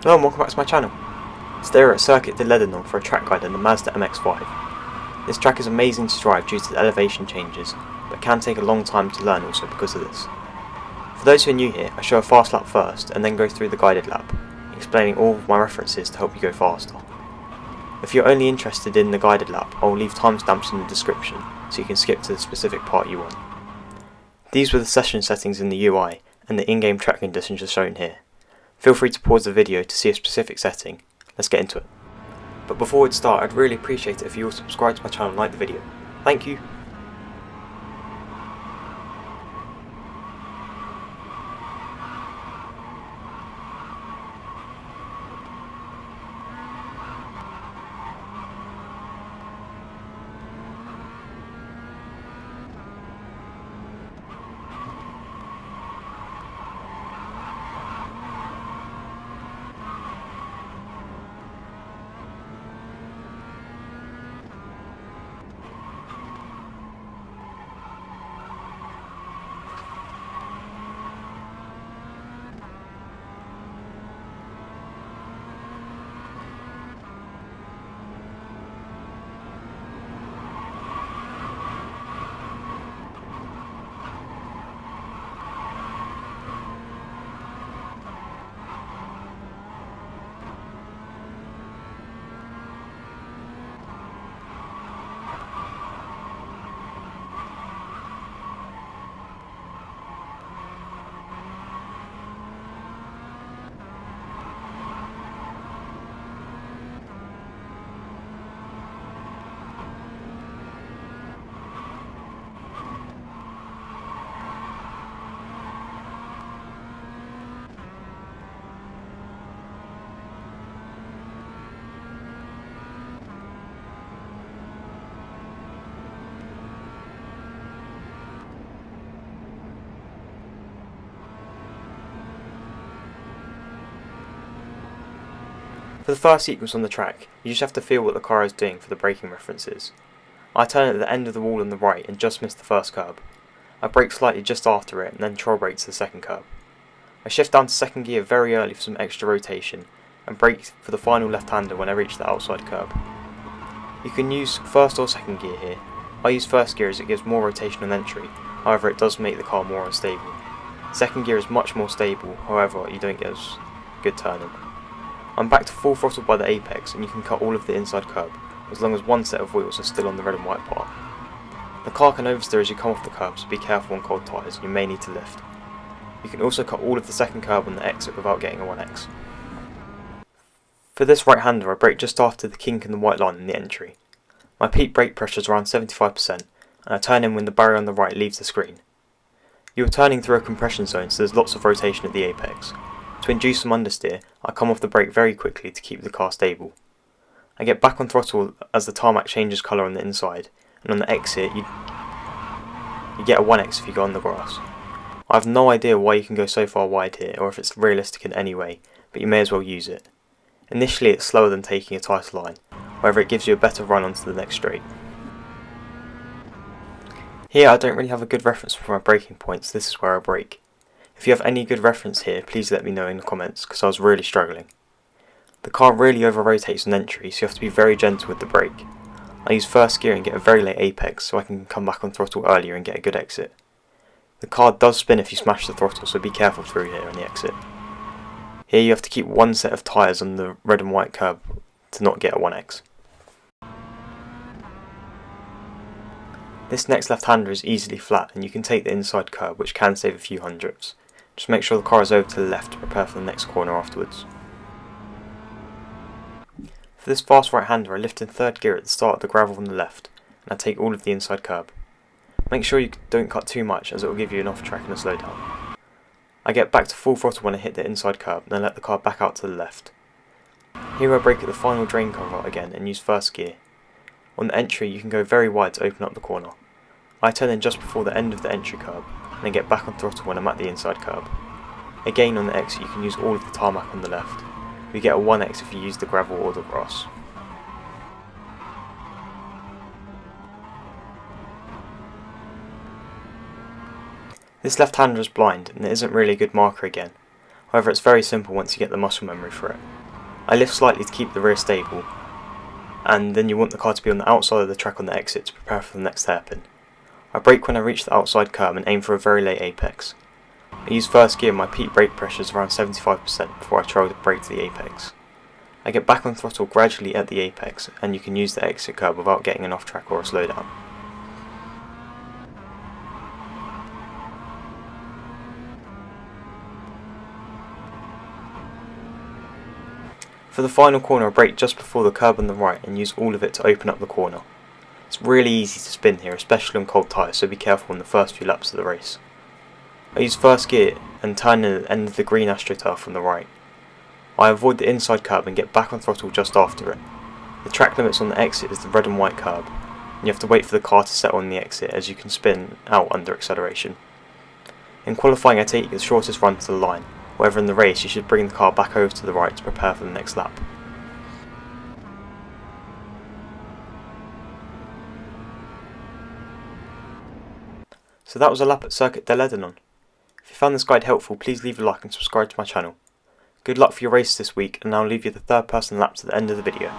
Hello and welcome back to my channel. Today we're at Circuit de Ledenon for a track guide on the Mazda MX-5. This track is amazing to drive due to the elevation changes, but can take a long time to learn also because of this. For those who are new here, I show a fast lap first and then go through the guided lap, explaining all of my references to help you go faster. If you're only interested in the guided lap, I will leave timestamps in the description so you can skip to the specific part you want. These were the session settings in the UI, and the in-game track conditions are shown here. Feel free to pause the video to see a specific setting. Let's get into it. But before we'd start, I'd really appreciate it if you all subscribe to my channel and like the video. Thank you! For the first sequence on the track, you just have to feel what the car is doing for the braking references. I turn at the end of the wall on the right and just miss the first curb. I brake slightly just after it and then troll brake to the second curb. I shift down to second gear very early for some extra rotation and brake for the final left-hander when I reach the outside curb. You can use first or second gear here. I use first gear as it gives more rotation on entry, however it does make the car more unstable. Second gear is much more stable, however you don't get as good turning. I'm back to full throttle by the apex and you can cut all of the inside curb, as long as one set of wheels are still on the red and white part. The car can oversteer as you come off the curb, so be careful on cold tyres, you may need to lift. You can also cut all of the second curb on the exit without getting a 1x. For this right-hander I brake just after the kink in the white line in the entry. My peak brake pressure is around 75% and I turn in when the barrier on the right leaves the screen. You are turning through a compression zone, so there's lots of rotation at the apex. To induce some understeer, I come off the brake very quickly to keep the car stable. I get back on throttle as the tarmac changes colour on the inside, and on the exit you get a 1x if you go on the grass. I have no idea why you can go so far wide here, or if it's realistic in any way, but you may as well use it. Initially it's slower than taking a tighter line, however it gives you a better run onto the next straight. Here I don't really have a good reference for my braking points, this is where I brake. If you have any good reference here, please let me know in the comments, because I was really struggling. The car really over-rotates on entry, so you have to be very gentle with the brake. I use first gear and get a very late apex, so I can come back on throttle earlier and get a good exit. The car does spin if you smash the throttle, so be careful through here on the exit. Here you have to keep one set of tyres on the red and white curb to not get a 1x. This next left-hander is easily flat, and you can take the inside curb, which can save a few hundredths. Just make sure the car is over to the left to prepare for the next corner afterwards. For this fast right-hander I lift in third gear at the start of the gravel on the left, and I take all of the inside curb. Make sure you don't cut too much, as it will give you an off-track and a slowdown. I get back to full throttle when I hit the inside curb, and then let the car back out to the left. Here I brake at the final drain cover again and use first gear. On the entry you can go very wide to open up the corner. I turn in just before the end of the entry curb, and then get back on throttle when I'm at the inside curb. Again on the exit you can use all of the tarmac on the left. You get a 1x if you use the gravel or the grass. This left-hander is blind and it isn't really a good marker again. However, it's very simple once you get the muscle memory for it. I lift slightly to keep the rear stable, and then you want the car to be on the outside of the track on the exit to prepare for the next hairpin. I brake when I reach the outside curb and aim for a very late apex. I use first gear and my peak brake pressure is around 75% before I try to brake to the apex. I get back on throttle gradually at the apex, and you can use the exit curb without getting an off track or a slowdown. For the final corner I brake just before the curb on the right and use all of it to open up the corner. It's really easy to spin here, especially on cold tyres, so be careful in the first few laps of the race. I use first gear and turn in at the end of the green AstroTurf on the right. I avoid the inside curb and get back on throttle just after it. The track limits on the exit is the red and white curb, and you have to wait for the car to settle on the exit as you can spin out under acceleration. In qualifying I take the shortest run to the line, however in the race you should bring the car back over to the right to prepare for the next lap. So that was a lap at Circuit de Ledenon. If you found this guide helpful, please leave a like and subscribe to my channel. Good luck for your races this week, and I'll leave you the third person laps at the end of the video.